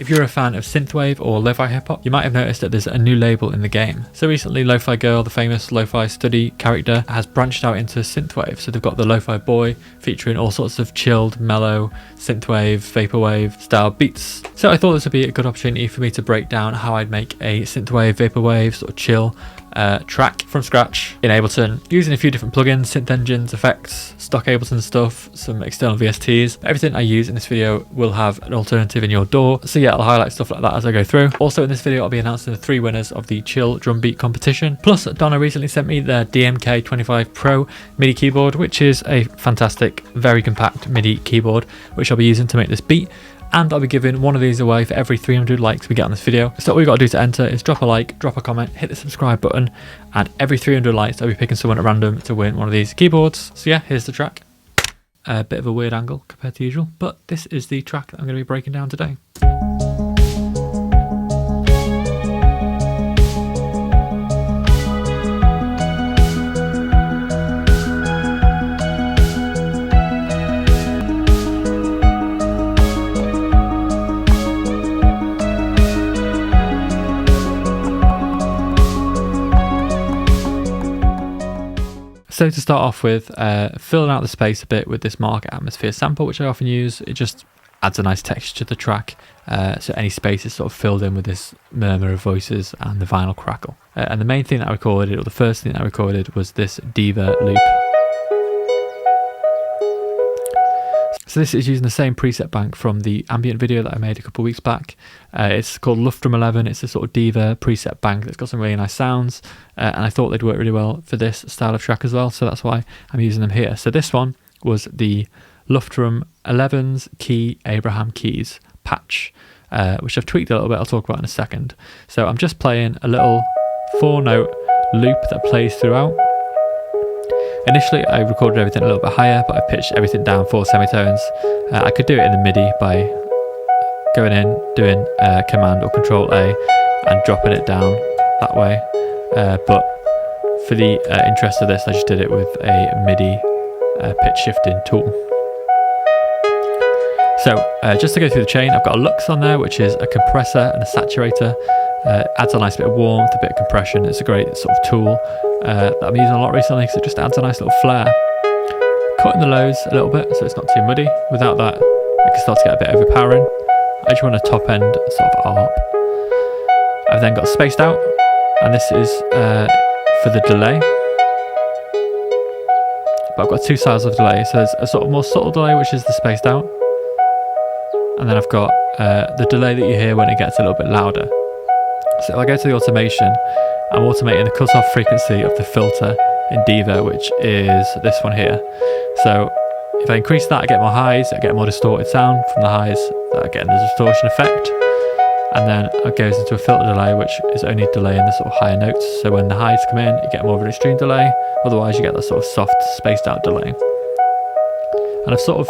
If you're a fan of synthwave or lo-fi hip-hop, you might have noticed that there's a new label in the game. So recently Lo-Fi Girl, the famous lo-fi study character, has branched out into synthwave. So they've got the Lo-Fi Boy featuring all sorts of chilled, mellow, synthwave, vaporwave style beats. So I thought this would be a good opportunity for me to break down how I'd make a synthwave, vaporwave sort of chill track from scratch in Ableton, using a few different plugins, synth engines, effects, stock Ableton stuff, some external VSTs. Everything I use in this video will have an alternative in your DAW, so yeah, I'll highlight stuff like that as I go through. Also in this video I'll be announcing the 3 winners of the Chill Drum Beat competition. Plus Donna recently sent me their DMK25 Pro MIDI keyboard, which is a fantastic, very compact MIDI keyboard, which I'll be using to make this beat. And I'll be giving one of these away for every 300 likes we get on this video. So all you got to do to enter is drop a like, drop a comment, hit the subscribe button, and every 300 likes I'll be picking someone at random to win one of these keyboards. So yeah, here's the track. A bit of a weird angle compared to usual, but this is the track that I'm going to be breaking down today. So to start off with, filling out the space a bit with this market atmosphere sample, which I often use. It just adds a nice texture to the track, so any space is sort of filled in with this murmur of voices and the vinyl crackle. And the main thing that I recorded, or the first thing that I recorded, was this Diva loop. So this is using the same preset bank from the ambient video that I made a couple of weeks back. It's called Luftrum 11. It's a sort of Diva preset bank that's got some really nice sounds, and I thought they'd work really well for this style of track as well, so that's why I'm using them here. So this one was the Luftrum 11's Key Abraham Keys patch, which I've tweaked a little bit, I'll talk about in a second. So I'm just playing a little 4-note loop that plays throughout. Initially I recorded everything a little bit higher, but I pitched everything down 4 semitones. I could do it in the MIDI by going in, doing Command or Control A and dropping it down that way, but for the interest of this I just did it with a MIDI pitch shifting tool. So just to go through the chain, I've got a Lux on there, which is a compressor and a saturator. Adds a nice bit of warmth, a bit of compression. It's a great sort of tool that I'm using a lot recently because it just adds a nice little flair. Cutting the lows a little bit so it's not too muddy. Without that it can start to get a bit overpowering. I just want a top end sort of arp. I've then got spaced out, and this is for the delay. But I've got 2 styles of delay. So there's a sort of more subtle delay, which is the spaced out, and then I've got the delay that you hear when it gets a little bit louder. So if I go to the automation, I'm automating the cutoff frequency of the filter in Diva, which is this one here. So if I increase that, I get more highs, I get more distorted sound from the highs, that I get the distortion effect. And then it goes into a filter delay, which is only delaying the sort of higher notes. So when the highs come in, you get more of an extreme delay. Otherwise you get that sort of soft, spaced out delay. And I've sort of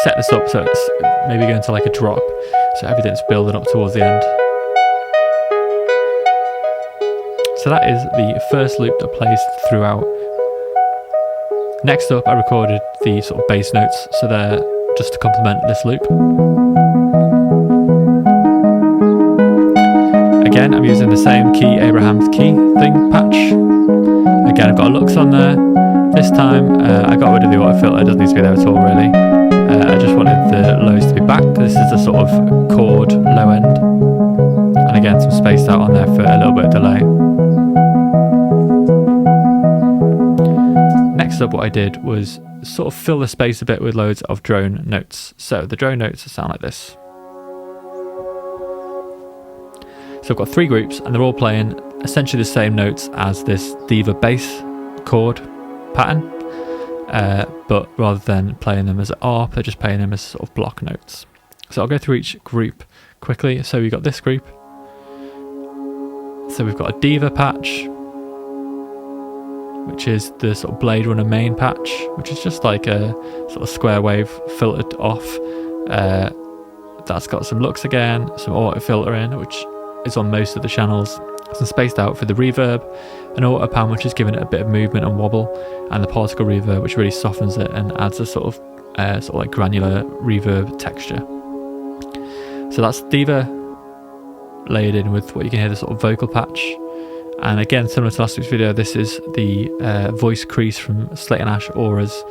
set this up so it's maybe going to like a drop, so everything's building up towards the end. So that is the first loop that plays throughout. Next up I recorded the sort of bass notes, so they're just to complement this loop. Again, I'm using the same Key Abraham's Key thing patch. Again, I've got a Lux on there. This time I got rid of the auto filter, it doesn't need to be there at all really. I just wanted the lows to be back. This is a sort of chord low end. And again, some spaced out on there for a little bit of delay. Next up what I did was sort of fill the space a bit with loads of drone notes. So the drone notes sound like this. So I've got 3 groups and they're all playing essentially the same notes as this Diva bass chord pattern, but rather than playing them as an arp, they're just playing them as sort of block notes. So I'll go through each group quickly. So we've got this group. So we've got a Diva patch, which is the sort of Blade Runner main patch, which is just like a sort of square wave filtered off. That's got some Lux again, some auto filtering, which is on most of the channels, some spaced out for the reverb, an auto pan which is giving it a bit of movement and wobble, and the particle reverb which really softens it and adds a sort of like granular reverb texture. So that's Diva layered in with what you can hear, the sort of vocal patch. And again, similar to last week's video, this is the voice crease from Slate And Ash Auras.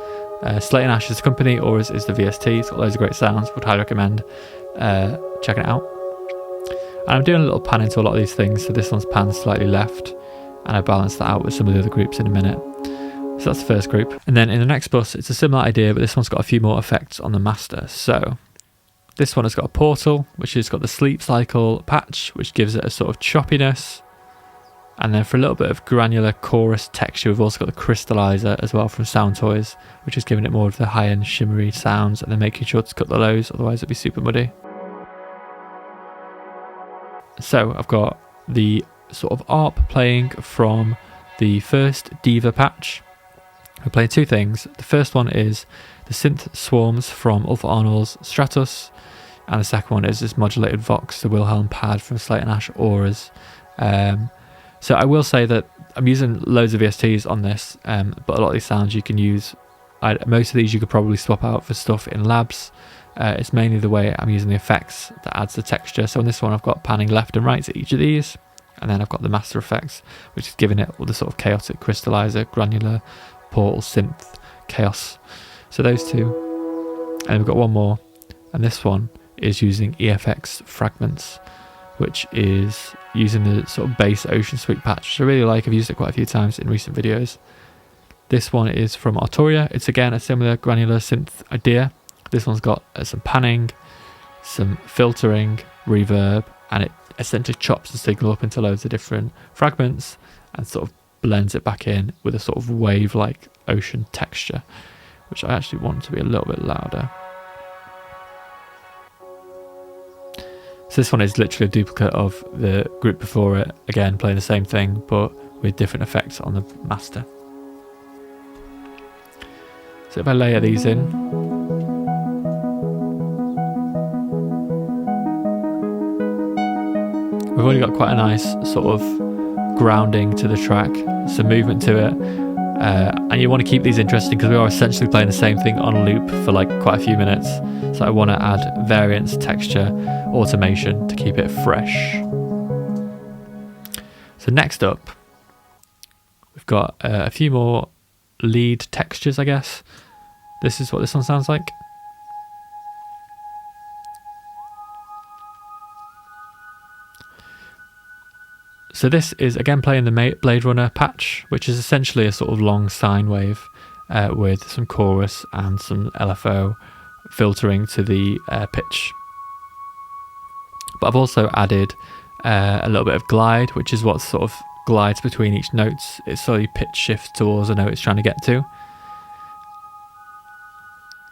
Slate And Ash is the company, Auras is the VST. It's got loads of great sounds, would highly recommend checking it out. And I'm doing a little pan into a lot of these things, so this one's panned slightly left, and I balance that out with some of the other groups in a minute. So that's the first group. And then in the next bus, it's a similar idea, but this one's got a few more effects on the master. So this one has got a portal, which has got the sleep cycle patch, which gives it a sort of choppiness. And then for a little bit of granular chorus texture, we've also got the crystallizer as well from Sound Toys, which is giving it more of the high-end shimmery sounds and then making sure to cut the lows, otherwise it'd be super muddy. So I've got the sort of ARP playing from the first Diva patch. We're playing two things. The first one is the synth swarms from Ulfa Arnold's Stratus, and the second one is this modulated Vox, the Wilhelm pad from Slate And Ash Auras. So I will say that I'm using loads of VSTs on this, but a lot of these sounds you can use. Most of these you could probably swap out for stuff in labs. It's mainly the way I'm using the effects that adds the texture. So on this one I've got panning left and right to each of these, and then I've got the master effects, which is giving it all the sort of chaotic crystallizer, granular, portal, synth, chaos. So those two, and we've got one more, and this one is using EFX fragments, which is using the sort of bass ocean sweep patch, which I really like. I've used it quite a few times in recent videos. This one is from Arturia. It's again a similar granular synth idea. This one's got some panning, some filtering, reverb, and it essentially chops the signal up into loads of different fragments and sort of blends it back in with a sort of wave-like ocean texture, which I actually want to be a little bit louder. So this one is literally a duplicate of the group before it, again playing the same thing but with different effects on the master. So if I layer these in, we've already got quite a nice sort of grounding to the track, some movement to it, and you want to keep these interesting because we are essentially playing the same thing on loop for like quite a few minutes. So I want to add variance, texture, automation to keep it fresh. So next up, we've got a few more lead textures, I guess. This is what this one sounds like. So this is again playing the Blade Runner patch, which is essentially a sort of long sine wave with some chorus and some LFO filtering to the pitch. But I've also added a little bit of glide, which is what sort of glides between each notes. It slowly pitch shifts towards the note it's trying to get to.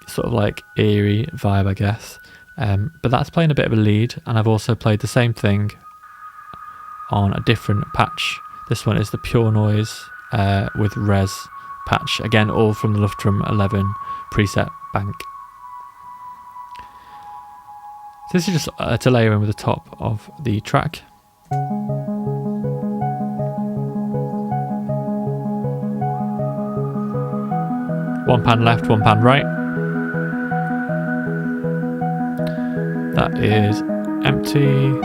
Sort of like eerie vibe, I guess. But that's playing a bit of a lead, and I've also played the same thing on a different patch. This one is the Pure Noise with Res patch, again all from the Luftrum 11 preset bank. So this is just to layer in with the top of the track. One pan left, one pan right. That is empty.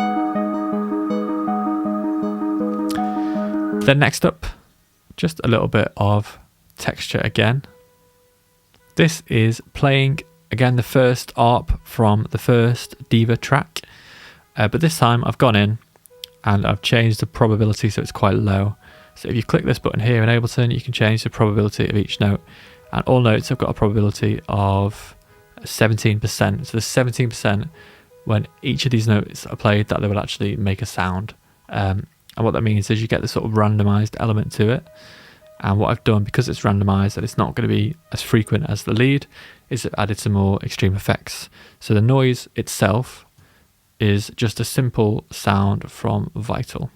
Then next up, just a little bit of texture again. This is playing again the first ARP from the first Diva track, but this time I've gone in and I've changed the probability so it's quite low. So if you click this button here in Ableton, you can change the probability of each note, and all notes have got a probability of 17%. So there's 17% when each of these notes are played that they will actually make a sound. And what that means is you get this sort of randomized element to it. And what I've done, because it's randomized and it's not going to be as frequent as the lead, is I've added some more extreme effects. So the noise itself is just a simple sound from Vital.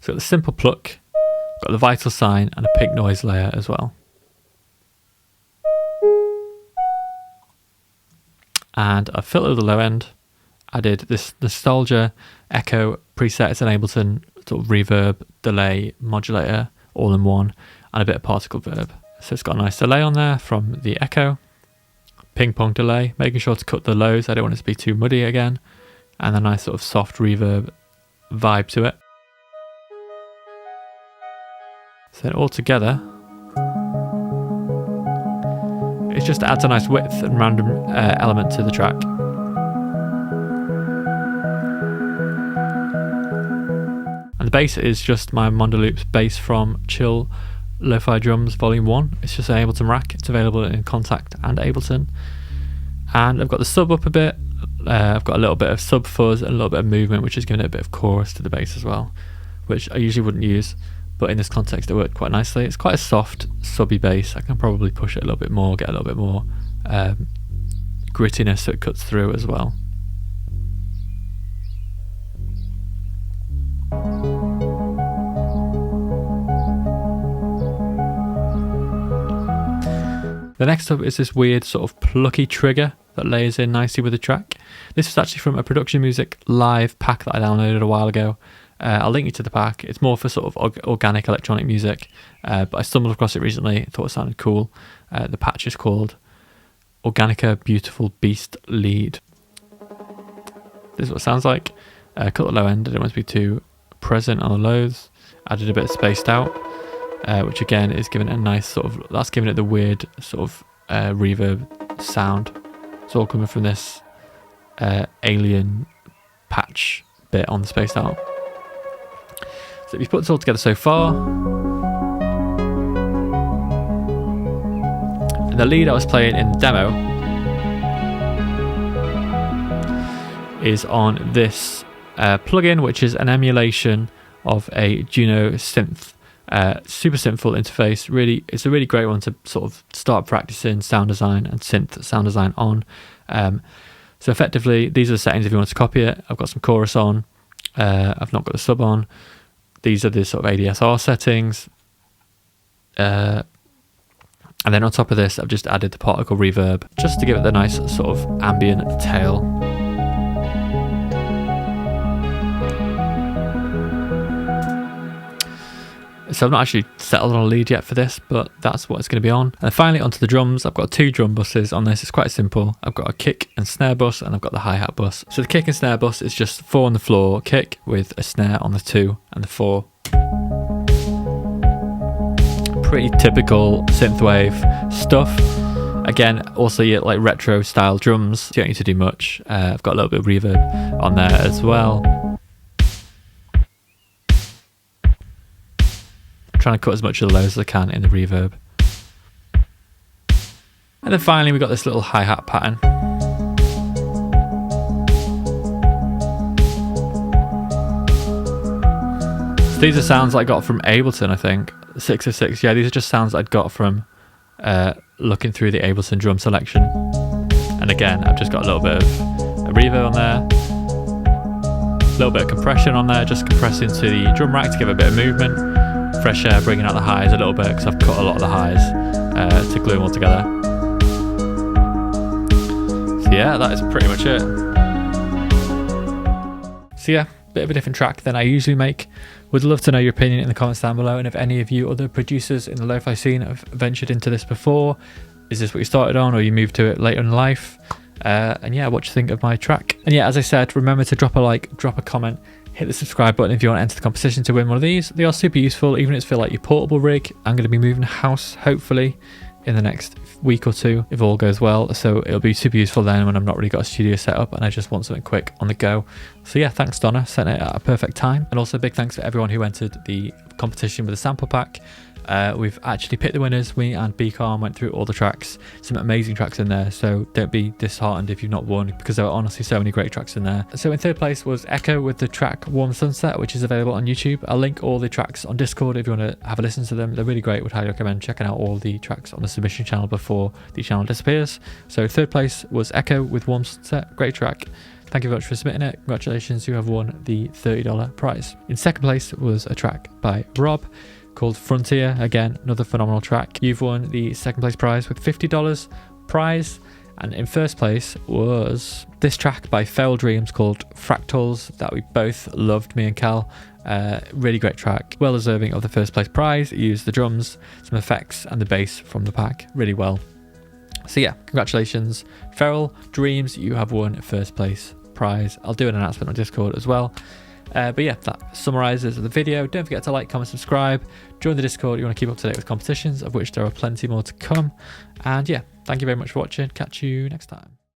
So the simple pluck, got the Vital sign and a pink noise layer as well. And I've filtered the low end, added this Nostalgia Echo preset. It's an Ableton sort of reverb, delay, modulator, all in one, and a bit of particle verb. So it's got a nice delay on there from the Echo. Ping pong delay, making sure to cut the lows. I don't want it to be too muddy again. and a nice sort of soft reverb vibe to it. So then all together, it just adds a nice width and random element to the track. And the bass is just my Mondaloop's bass from Chill Lo-Fi Drums Volume 1. It's just an Ableton rack. It's available in Contact and Ableton. And I've got the sub up a bit. I've got a little bit of sub fuzz and a little bit of movement, which is giving it a bit of chorus to the bass as well, which I usually wouldn't use, but in this context it worked quite nicely. It's quite a soft, subby bass. I can probably push it a little bit more, get a little bit more grittiness so it cuts through as well. The next up is this weird sort of plucky trigger that layers in nicely with the track. This was actually from a Production Music live pack that I downloaded a while ago. I'll link you to the pack. It's more for sort of organic electronic music, but I stumbled across it recently, thought it sounded cool. The patch is called Organica Beautiful Beast Lead. This is what it sounds like. Cut the low end, I didn't want to be too present on the lows. Added a bit of spaced out, which again is giving it a nice sort of, that's giving it the weird sort of reverb sound. It's all coming from this alien patch bit on the spaced out. So if you put this all together so far, and the lead I was playing in the demo is on this plugin, which is an emulation of a Juno synth, super simple interface. Really, it's a really great one to sort of start practicing sound design and synth sound design on. So effectively, these are the settings if you want to copy it. I've got some chorus on. I've not got the sub on. These are the sort of ADSR settings. And then on top of this, I've just added the particle reverb just to give it the nice sort of ambient tail. So I've not actually settled on a lead yet for this, but that's what it's going to be on. And finally onto the drums. I've got 2 drum buses on this. It's quite simple. I've got a kick and snare bus, and I've got the hi-hat bus. So the kick and snare bus is just 4 on the floor kick with a snare on the 2 and the 4. Pretty typical synthwave stuff. Again, also like retro style drums. You don't need to do much. I've got a little bit of reverb on there as well. Trying to cut as much of the lows as I can in the reverb. And then finally we've got this little hi-hat pattern. So these are sounds I got from Ableton, I think. 6 of 6. Yeah, these are just sounds I'd got from looking through the Ableton drum selection. And again, I've just got a little bit of a reverb on there. A little bit of compression on there, just compressing to the drum rack to give it a bit of movement. Fresh air, bringing out the highs a little bit because I've cut a lot of the highs to glue them all together. So yeah, that is pretty much it. So yeah, bit of a different track than I usually make. Would love to know your opinion in the comments down below, and if any of you other producers in the lo-fi scene have ventured into this before. Is this what you started on, or you moved to it later in life? And yeah, what do you think of my track? And yeah, as I said, remember to drop a like, drop a comment, hit the subscribe button if you want to enter the competition to win one of these. They are super useful, even if it's for like your portable rig. I'm going to be moving house, hopefully, in the next week or 2, if all goes well. So it'll be super useful then when I've not really got a studio set up and I just want something quick on the go. So yeah, thanks Donna, sent it at a perfect time. And also big thanks to everyone who entered the competition with the sample pack. We've actually picked the winners. Me and Bcom went through all the tracks, some amazing tracks in there, so don't be disheartened if you've not won, because there are honestly so many great tracks in there. So in 3rd place was Echo with the track Warm Sunset, which is available on YouTube. I'll link all the tracks on Discord if you want to have a listen to them. They're really great. Would highly recommend checking out all the tracks on the submission channel before the channel disappears. So 3rd place was Echo with Warm Sunset. Great track. Thank you very much for submitting it. Congratulations, you have won the $30 prize. In 2nd place was a track by Rob called Frontier. Again, another phenomenal track. You've won the 2nd place prize with $50 prize. And in 1st place was this track by Feral Dreams called Fractals, that we both loved, me and Cal. Really great track, well deserving of the 1st place prize. It used the drums, some effects and the bass from the pack really well. So yeah, congratulations Feral Dreams, you have won 1st place prize. I'll do an announcement on Discord as well. But yeah, that summarizes the video. Don't forget to like, comment, subscribe, join the Discord. You want to keep up to date with competitions, of which there are plenty more to come. And yeah, thank you very much for watching. Catch you next time.